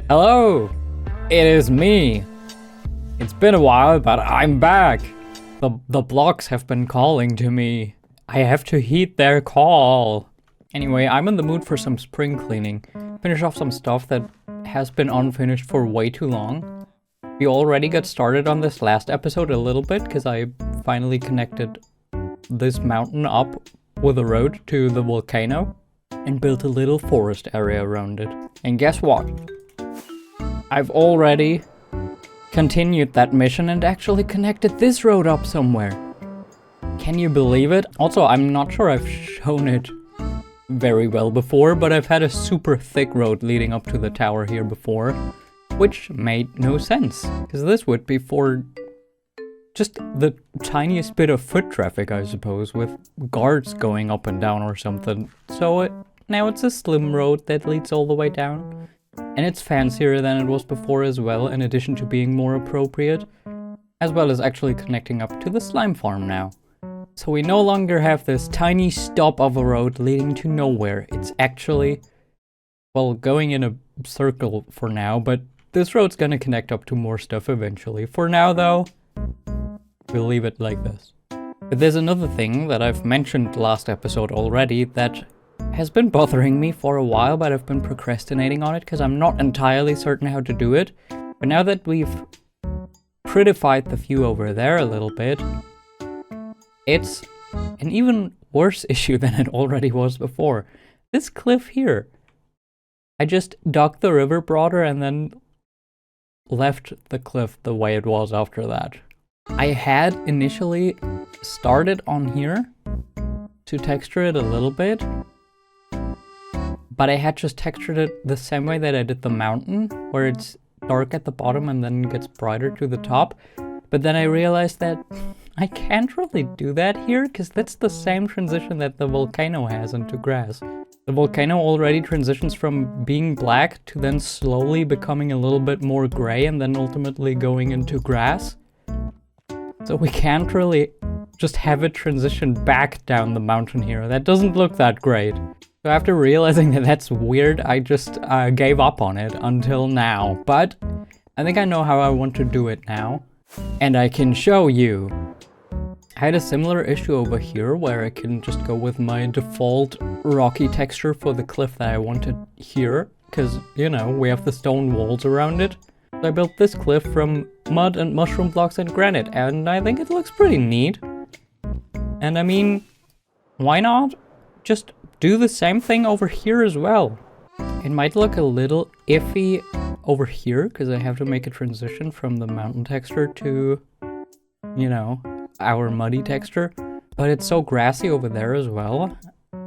Hello! It is me! It's been a while, but I'm back! The blocks have been calling to me. I have to heed their call. Anyway, I'm in the mood for some spring cleaning. Finish off some stuff that has been unfinished for way too long. We already got started on this last episode a little bit, because I finally connected this mountain up with a road to the volcano and built a little forest area around it. And guess what? I've already continued that mission and actually connected this road up somewhere. Can you believe it? Also, I'm not sure I've shown it very well before, but I've had a super thick road leading up to the tower here before, which made no sense, because this would be for just the tiniest bit of foot traffic, I suppose, with guards going up and down or something. So now it's a slim road that leads all the way down. And it's fancier than it was before as well, in addition to being more appropriate, as well as actually connecting up to the slime farm now. So we no longer have this tiny stop of a road leading to nowhere. It's actually, well, going in a circle for now, but this road's gonna connect up to more stuff eventually. For now though, we'll leave it like this. But there's another thing that I've mentioned last episode already that has been bothering me for a while, but I've been procrastinating on it because I'm not entirely certain how to do it. But now that we've prettified the view over there a little bit, it's an even worse issue than it already was before. This cliff here. I just dug the river broader and then left the cliff the way it was after that. I had initially started on here to texture it a little bit, but I had just textured it the same way that I did the mountain, where it's dark at the bottom and then gets brighter to the top. But then I realized that I can't really do that here, because that's the same transition that the volcano has into grass. The volcano already transitions from being black to then slowly becoming a little bit more gray and then ultimately going into grass. So we can't really just have it transition back down the mountain here. That doesn't look that great. So after realizing that that's weird, I just gave up on it until now. But I think I know how I want to do it now. And I can show you. I had a similar issue over here where I can just go with my default rocky texture for the cliff that I wanted here. Because, you know, we have the stone walls around it. So I built this cliff from mud and mushroom blocks and granite, and I think it looks pretty neat. And I mean, why not just do the same thing over here as well? It might look a little iffy over here, because I have to make a transition from the mountain texture to, you know, our muddy texture. But it's so grassy over there as well.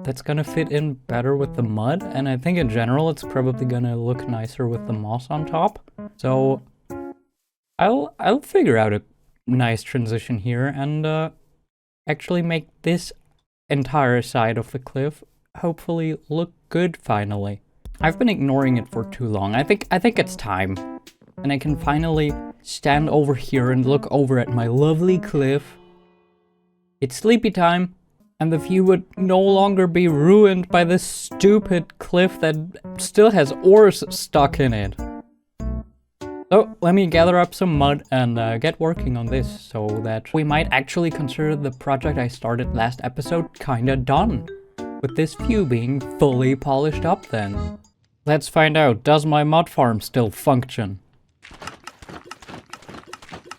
That's gonna fit in better with the mud, and I think in general it's probably gonna look nicer with the moss on top. So I'll figure out a nice transition here and actually make this entire side of the cliff hopefully look good finally. I've been ignoring it for too long. I think it's time. And I can finally stand over here and look over at my lovely cliff. It's sleepy time, and the view would no longer be ruined by this stupid cliff that still has ores stuck in it. So let me gather up some mud and get working on this, so that we might actually consider the project I started last episode kinda done, with this view being fully polished up then. Let's find out, does my mud farm still function?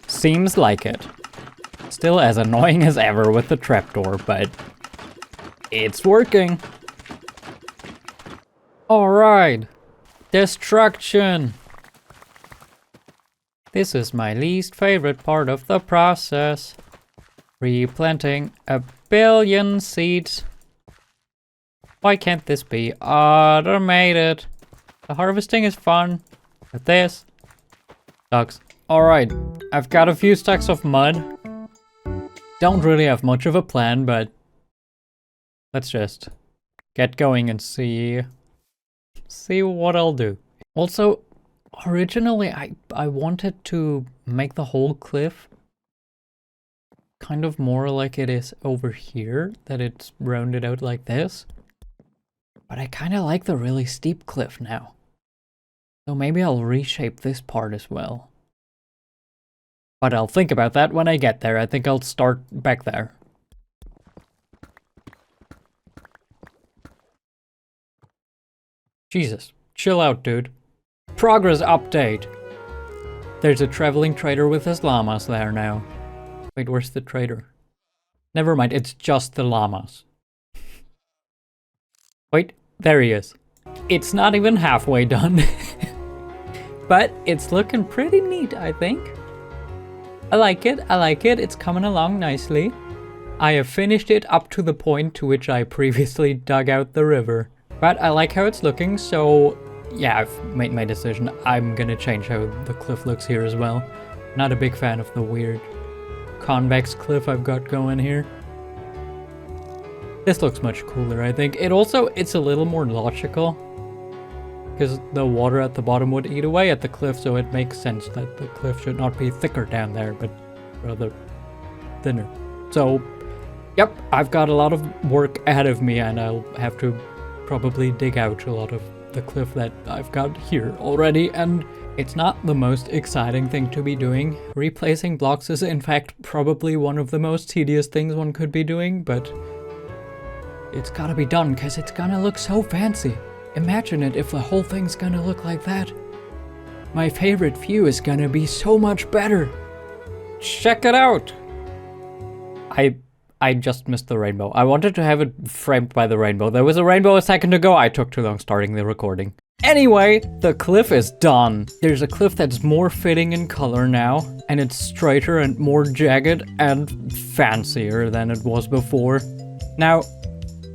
Seems like it. Still as annoying as ever with the trapdoor, but it's working. Alright, destruction. This is my least favorite part of the process. Replanting a billion seeds. Why can't this be automated? The harvesting is fun, but this sucks. Alright, I've got a few stacks of mud. Don't really have much of a plan, but let's just get going and see what I'll do. Also, originally I wanted to make the whole cliff kind of more like it is over here, that it's rounded out like this. But I kind of like the really steep cliff now. So maybe I'll reshape this part as well. But I'll think about that when I get there. I think I'll start back there. Jesus, chill out, dude. Progress update. There's a traveling trader with his llamas there now. Wait, where's the trader? Never mind, it's just the llamas. Wait, there he is. It's not even halfway done. But it's looking pretty neat, I think. I like it, it's coming along nicely. I have finished it up to the point to which I previously dug out the river. But I like how it's looking, so yeah, I've made my decision. I'm gonna change how the cliff looks here as well. Not a big fan of the weird convex cliff I've got going here. This looks much cooler, I think. It's a little more logical, because the water at the bottom would eat away at the cliff, so it makes sense that the cliff should not be thicker down there, but rather thinner. So, yep, I've got a lot of work ahead of me, and I'll have to probably dig out a lot of the cliff that I've got here already, and it's not the most exciting thing to be doing. Replacing blocks is in fact probably one of the most tedious things one could be doing, but it's gotta be done because it's gonna look so fancy. Imagine it if the whole thing's gonna look like that. My favorite view is gonna be so much better. Check it out! I just missed the rainbow. I wanted to have it framed by the rainbow. There was a rainbow a second ago. I took too long starting the recording. Anyway, the cliff is done. There's a cliff that's more fitting in color now, and it's straighter and more jagged and fancier than it was before. Now,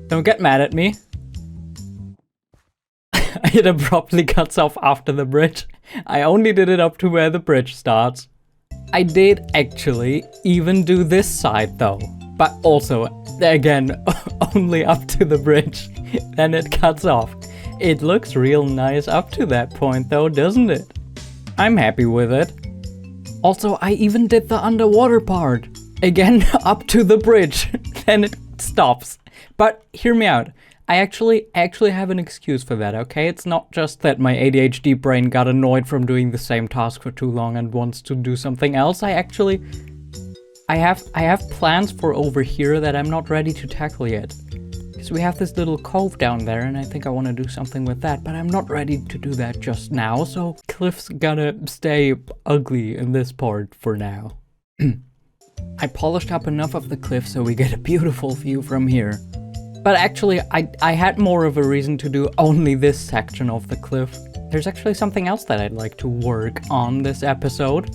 don't get mad at me. It abruptly cuts off after the bridge. I only did it up to where the bridge starts. I did actually even do this side though. But also, again, only up to the bridge, then it cuts off. It looks real nice up to that point though, doesn't it? I'm happy with it. Also, I even did the underwater part. Again, up to the bridge, then it stops. But hear me out. I actually have an excuse for that, okay? It's not just that my ADHD brain got annoyed from doing the same task for too long and wants to do something else. I have plans for over here that I'm not ready to tackle yet. Because we have this little cove down there and I think I want to do something with that, but I'm not ready to do that just now, so cliff's gonna stay ugly in this part for now. I polished up enough of the cliff so we get a beautiful view from here. But actually, I had more of a reason to do only this section of the cliff. There's actually something else that I'd like to work on this episode.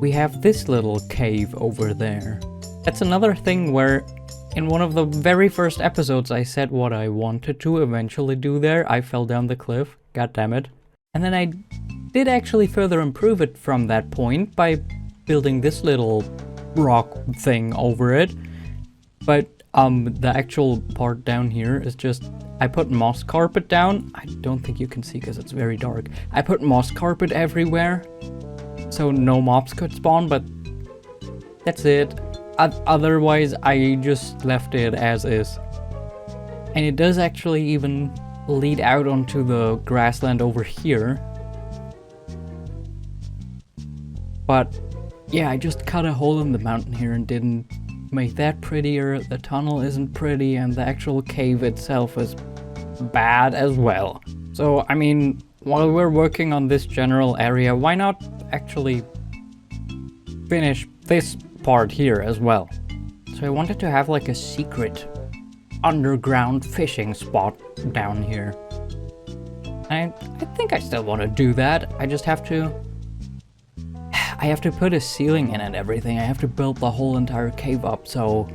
We have this little cave over there. That's another thing where in one of the very first episodes I said what I wanted to eventually do there. I fell down the cliff, god damn it. And then I did actually further improve it from that point by building this little rock thing over it. But the actual part down here is just, I put moss carpet down. I don't think you can see because it's very dark. I put moss carpet everywhere, so no mobs could spawn, but that's it. Otherwise, I just left it as is. And it does actually even lead out onto the grassland over here. But yeah, I just cut a hole in the mountain here and didn't make that prettier. The tunnel isn't pretty, and the actual cave itself is bad as well. So, I mean, while we're working on this general area, why not actually finish this part here as well? So I wanted to have like a secret underground fishing spot down here. I think I still want to do that. I just have to put a ceiling in and everything. I have to build the whole entire cave up, so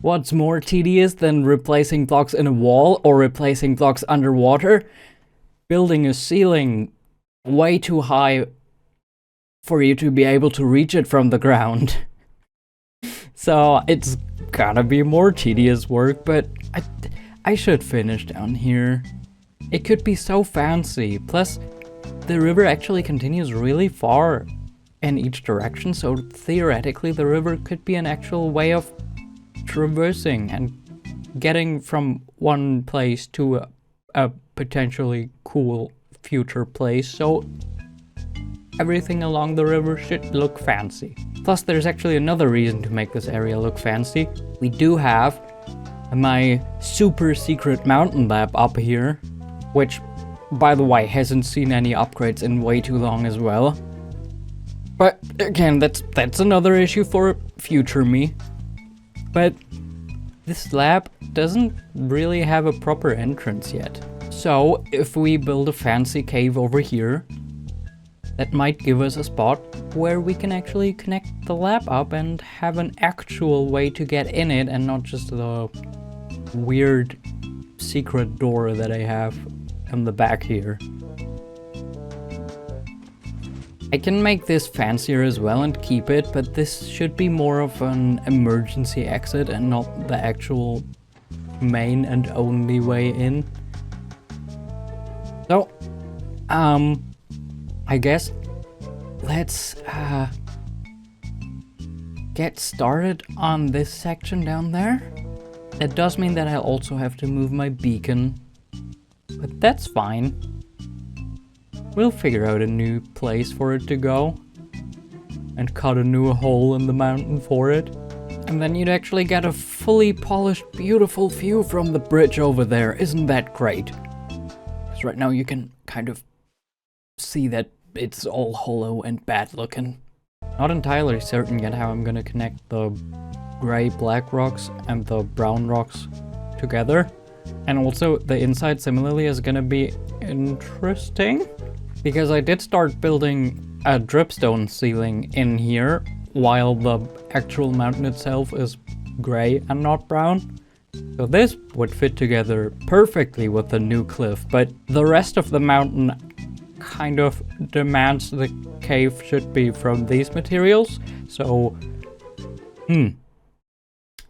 what's more tedious than replacing blocks in a wall or replacing blocks underwater? Building a ceiling way too high for you to be able to reach it from the ground. So it's gonna be more tedious work, but I should finish down here. It could be so fancy. Plus, the river actually continues really far in each direction, so theoretically the river could be an actual way of traversing and getting from one place to potentially cool future place, so everything along the river should look fancy. Plus, there's actually another reason to make this area look fancy. We do have my super secret mountain lab up here, which, by the way, hasn't seen any upgrades in way too long as well. But again, that's another issue for future me. But this lab doesn't really have a proper entrance yet. So if we build a fancy cave over here, that might give us a spot where we can actually connect the lab up and have an actual way to get in it, and not just the weird secret door that I have in the back here. I can make this fancier as well and keep it, but this should be more of an emergency exit and not the actual main and only way in. So, I guess let's get started on this section down there. That does mean that I also have to move my beacon, but that's fine. We'll figure out a new place for it to go and cut a new hole in the mountain for it. And then you'd actually get a fully polished, beautiful view from the bridge over there. Isn't that great? Because right now you can kind of see that it's all hollow and bad looking. Not entirely certain yet how I'm gonna connect the gray black rocks and the brown rocks together. And also the inside similarly is gonna be interesting, because I did start building a dripstone ceiling in here while the actual mountain itself is gray and not brown. So this would fit together perfectly with the new cliff, but the rest of the mountain kind of demands the cave should be from these materials. So,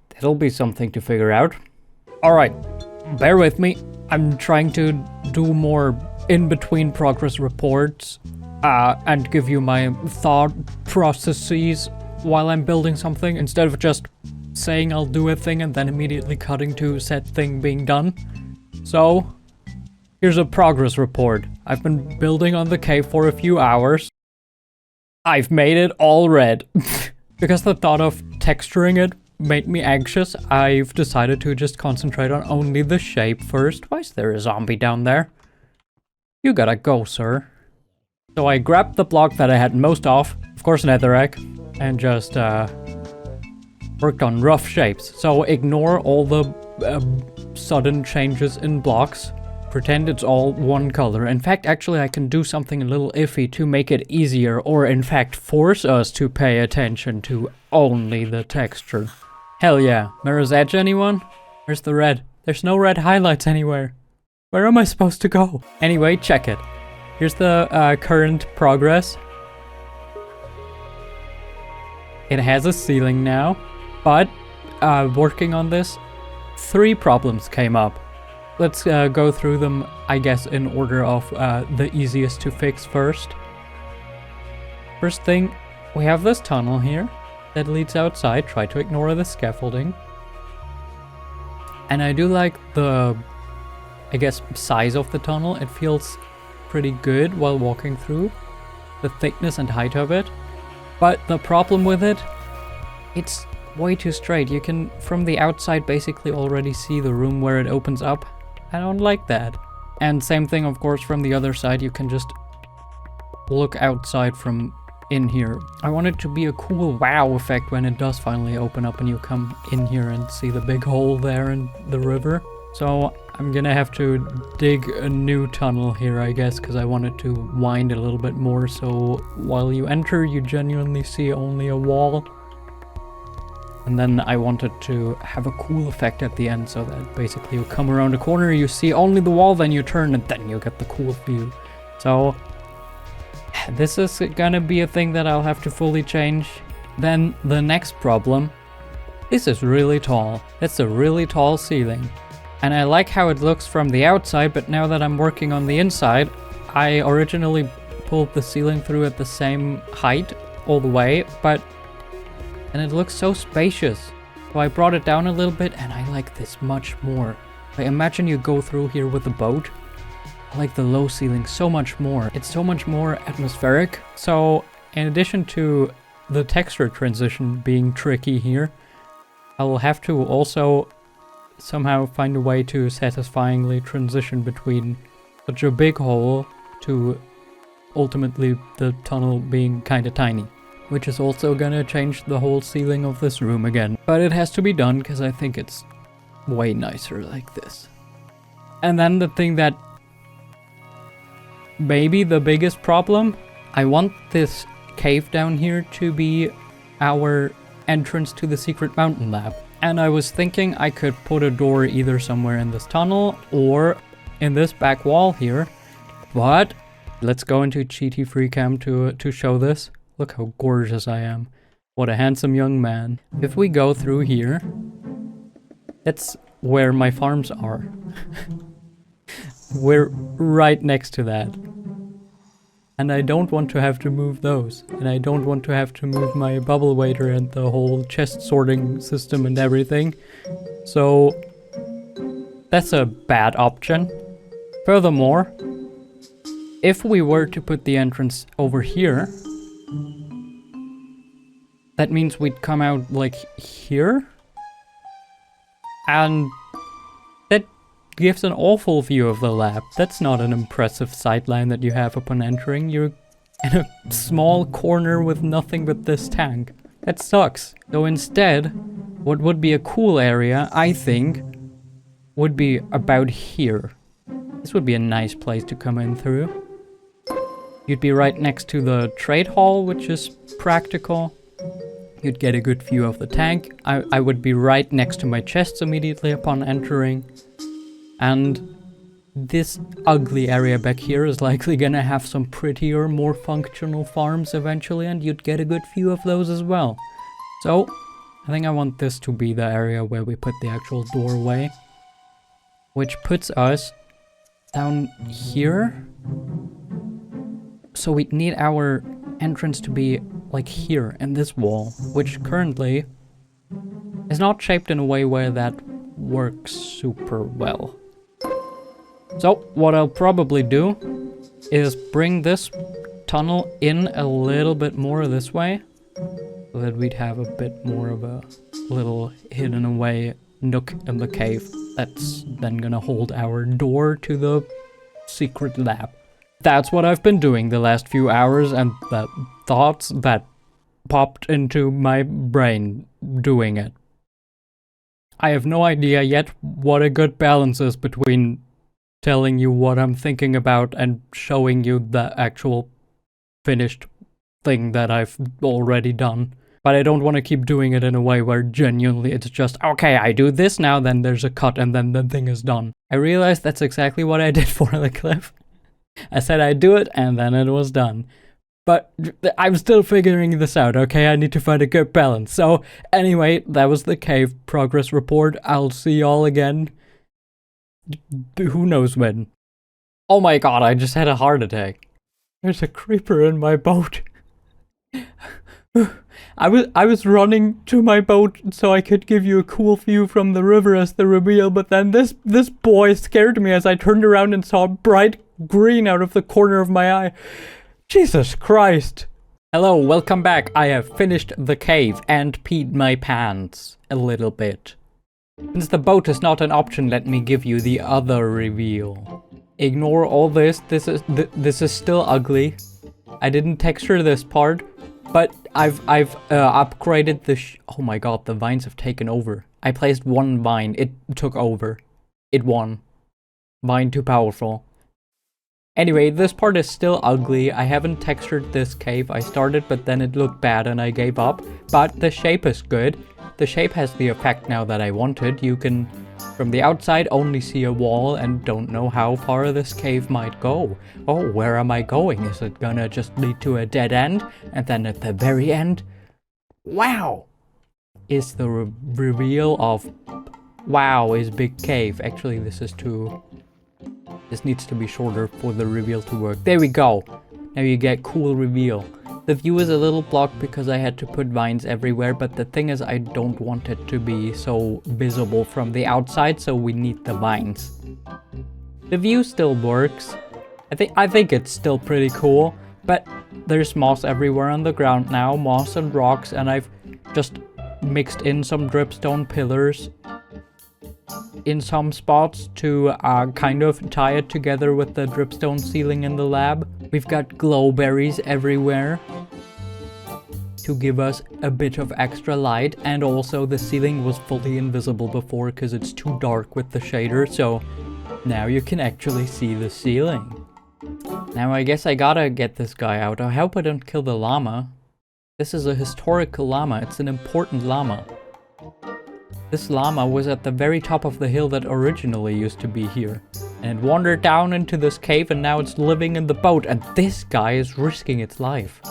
that'll be something to figure out. Alright, bear with me. I'm trying to do more in-between progress reports and give you my thought processes while I'm building something, instead of just saying I'll do a thing and then immediately cutting to said thing being done. So, here's a progress report. I've been building on the cave for a few hours. I've made it all red. Because the thought of texturing it made me anxious, I've decided to just concentrate on only the shape first. Why is there a zombie down there? You gotta go, sir. So I grabbed the block that I had most of course netherrack, and just worked on rough shapes. So ignore all the sudden changes in blocks. Pretend it's all one color. In fact, actually I can do something a little iffy to make it easier, or in fact force us to pay attention to only the texture. Hell yeah. Mirror's Edge, anyone? Where's the red? There's no red highlights anywhere. Where am I supposed to go? Anyway, check it. Here's the current progress. It has a ceiling now, but working on this, 3 problems came up. Let's go through them, I guess, in order of the easiest to fix first. First thing, we have this tunnel here that leads outside. Try to ignore the scaffolding. And I do like the, I guess, size of the tunnel. It feels pretty good while walking through. The thickness and height of it. But the problem with it, it's way too straight. You can, from the outside, basically already see the room where it opens up. I don't like that. And same thing, of course, from the other side. You can just look outside from in here. I want it to be a cool wow effect when it does finally open up and you come in here and see the big hole there in the river. So I'm gonna have to dig a new tunnel here, I guess, because I want it to wind a little bit more, so while you enter you genuinely see only a wall. And then I wanted to have a cool effect at the end, so that basically you come around a corner, you see only the wall, then you turn, and then you get the cool view. So this is gonna be a thing that I'll have to fully change. Then the next problem, this is really tall. It's a really tall ceiling. And I like how it looks from the outside, but now that I'm working on the inside, I originally pulled the ceiling through at the same height all the way, and it looks so spacious. So I brought it down a little bit, and I like this much more. Like, imagine you go through here with a boat, I like the low ceiling so much more. It's so much more atmospheric. So in addition to the texture transition being tricky here, I will have to also somehow find a way to satisfyingly transition between such a big hole to ultimately the tunnel being kinda tiny. Which is also gonna change the whole ceiling of this room again. But it has to be done because I think it's way nicer like this. And then the thing that maybe the biggest problem, I want this cave down here to be our entrance to the secret mountain lab. And I was thinking I could put a door either somewhere in this tunnel or in this back wall here. But let's go into Cheaty Free Cam to show this. Look how gorgeous I am. What a handsome young man. If we go through here, that's where my farms are. We're right next to that. And I don't want to have to move those. And I don't want to have to move my bubble waiter and the whole chest sorting system and everything. So that's a bad option. Furthermore, if we were to put the entrance over here, that means we'd come out like here. And that gives an awful view of the lab. That's not an impressive sightline that you have upon entering. You're in a small corner with nothing but this tank. That sucks. So instead, what would be a cool area, I think, would be about here. This would be a nice place to come in through. You'd be right next to the trade hall, which is practical. You'd get a good view of the tank. I would be right next to my chests immediately upon entering. And this ugly area back here is likely gonna have some prettier, more functional farms eventually, and you'd get a good view of those as well. So, I think I want this to be the area where we put the actual doorway. Which puts us down here. So we'd need our entrance to be like here in this wall, which currently is not shaped in a way where that works super well. So what I'll probably do is bring this tunnel in a little bit more this way, so that we'd have a bit more of a little hidden away nook in the cave that's then gonna hold our door to the secret lab. That's what I've been doing the last few hours, and the thoughts that popped into my brain doing it. I have no idea yet what a good balance is between telling you what I'm thinking about and showing you the actual finished thing that I've already done. But I don't want to keep doing it in a way where genuinely it's just, okay, I do this now, then there's a cut, and then the thing is done. I realized that's exactly what I did for the cliff. I said I'd do it, and then it was done. But I'm still figuring this out, okay? I need to find a good balance. So, anyway, that was the cave progress report. I'll see y'all again. Who knows when. Oh my god, I just had a heart attack. There's a creeper in my boat. I was running to my boat so I could give you a cool view from the river as the reveal, but then this boy scared me as I turned around and saw bright green out of the corner of my eye. Jesus Christ. Hello, welcome back. I have finished the cave and peed my pants a little bit. Since the boat is not an option, let me give you the other reveal. Ignore all this. This is still ugly. I didn't texture this part, but I've upgraded the oh my god, the vines have taken over. I placed one vine, it took over. It won. Vine too powerful. Anyway, this part is still ugly. I haven't textured this cave. I started, but then it looked bad and I gave up. But the shape is good. The shape has the effect now that I wanted. You can, from the outside, only see a wall and don't know how far this cave might go. Oh, where am I going? Is it gonna just lead to a dead end? And then at the very end, wow! Is the reveal of, wow, is big cave. Actually, this is too... This needs to be shorter for the reveal to work. There we go. Now you get cool reveal. The view is a little blocked because I had to put vines everywhere, but the thing is I don't want it to be so visible from the outside, so we need the vines. The view still works. I think it's still pretty cool, but there's moss everywhere on the ground now, moss and rocks, and I've just mixed in some dripstone pillars in some spots to kind of tie it together with the dripstone ceiling in the lab. We've got glowberries everywhere to give us a bit of extra light, and also the ceiling was fully invisible before because it's too dark with the shader, so now you can actually see the ceiling. Now I guess I gotta get this guy out. I hope I don't kill the llama. This is a historical llama, it's an important llama. This llama was at the very top of the hill that originally used to be here, and it wandered down into this cave, and now it's living in the boat, and this guy is risking its life.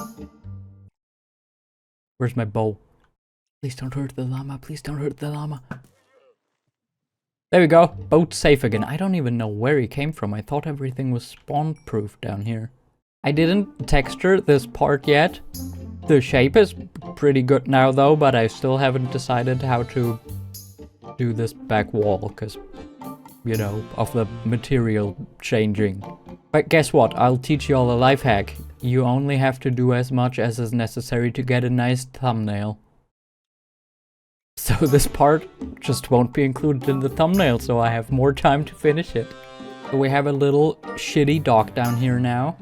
Where's my bow? Please don't hurt the llama, please don't hurt the llama. There we go, boat's safe again. I don't even know where he came from. I thought everything was spawn-proof down here. I didn't texture this part yet. The shape is pretty good now though, but I still haven't decided how to do this back wall, because, you know, of the material changing. But guess what? I'll teach you all a life hack. You only have to do as much as is necessary to get a nice thumbnail. So this part just won't be included in the thumbnail, so I have more time to finish it. So we have a little shitty dock down here now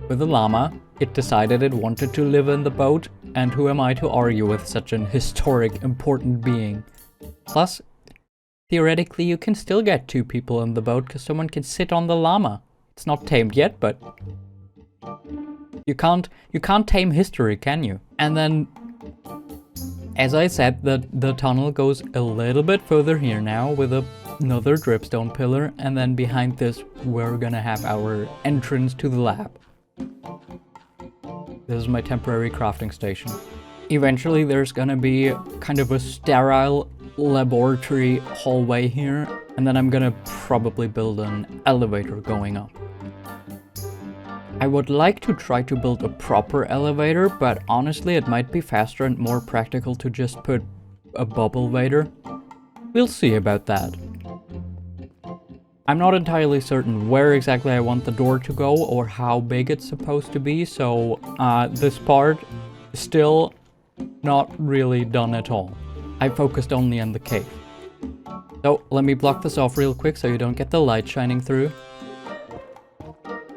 with a llama. It decided it wanted to live in the boat, and who am I to argue with such an historic, important being? Plus, theoretically you can still get 2 people in the boat because someone can sit on the llama. It's not tamed yet, but you can't tame history, can you? And then, as I said, the tunnel goes a little bit further here now with another dripstone pillar, and then behind this we're gonna have our entrance to the lab. This is my temporary crafting station. Eventually there's gonna be kind of a sterile laboratory hallway here, and then I'm gonna probably build an elevator going up. I would like to try to build a proper elevator, but honestly it might be faster and more practical to just put a bubble vader. We'll see about that. I'm not entirely certain where exactly I want the door to go or how big it's supposed to be, so this part is still not really done at all. I focused only on the cave. So let me block this off real quick so you don't get the light shining through,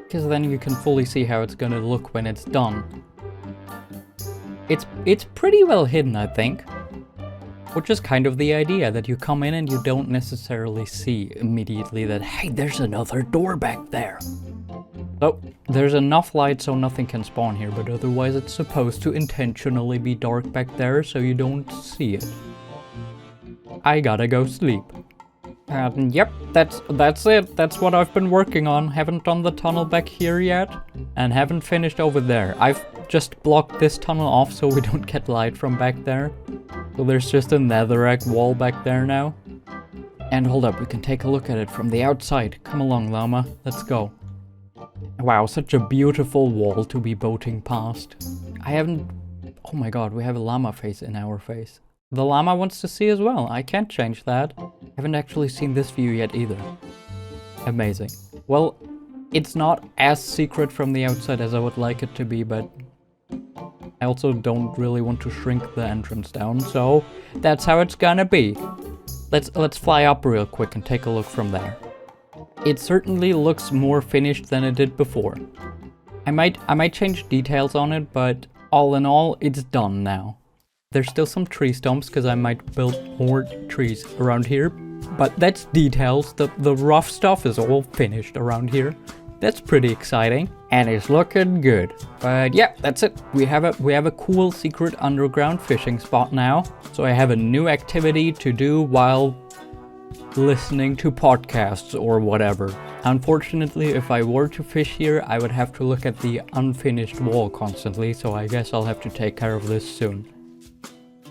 because then you can fully see how it's gonna look when it's done. It's pretty well hidden, I think. Which is kind of the idea, that you come in and you don't necessarily see immediately that, hey, there's another door back there. So, there's enough light so nothing can spawn here, but otherwise it's supposed to intentionally be dark back there so you don't see it. I gotta go sleep. And yep, that's it. That's what I've been working on. Haven't done the tunnel back here yet, and haven't finished over there. I've just blocked this tunnel off so we don't get light from back there. So there's just a netherrack wall back there now. And hold up, we can take a look at it from the outside. Come along, llama. Let's go. Wow, such a beautiful wall to be boating past. Oh my god, we have a llama face in our face. The llama wants to see as well. I can't change that. Haven't actually seen this view yet either. Amazing. Well, it's not as secret from the outside as I would like it to be, but I also don't really want to shrink the entrance down, so that's how it's gonna be. Let's fly up real quick and take a look from there. It certainly looks more finished than it did before. I might change details on it, but all in all, it's done now. There's still some tree stumps because I might build more trees around here, but that's details. The rough stuff is all finished around here. That's pretty exciting, and it's looking good. But yeah, that's it. We have a cool secret underground fishing spot now. So I have a new activity to do while listening to podcasts or whatever. Unfortunately, if I were to fish here, I would have to look at the unfinished wall constantly, so I guess I'll have to take care of this soon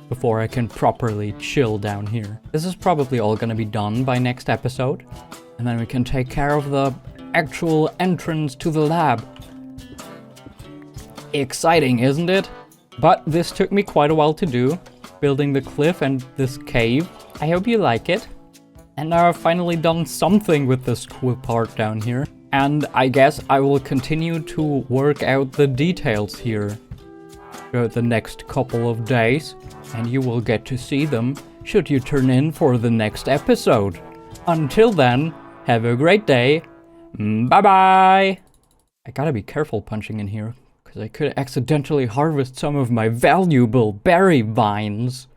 before I can properly chill down here. This is probably all gonna be done by next episode, and then we can take care of the actual entrance to the lab. Exciting, isn't it? But this took me quite a while to do, building the cliff and this cave. I hope you like it. And now I've finally done something with this cool part down here. And I guess I will continue to work out the details here the next couple of days, and you will get to see them should you turn in for the next episode. Until then, have a great day. Bye-bye! I gotta be careful punching in here, because I could accidentally harvest some of my valuable berry vines.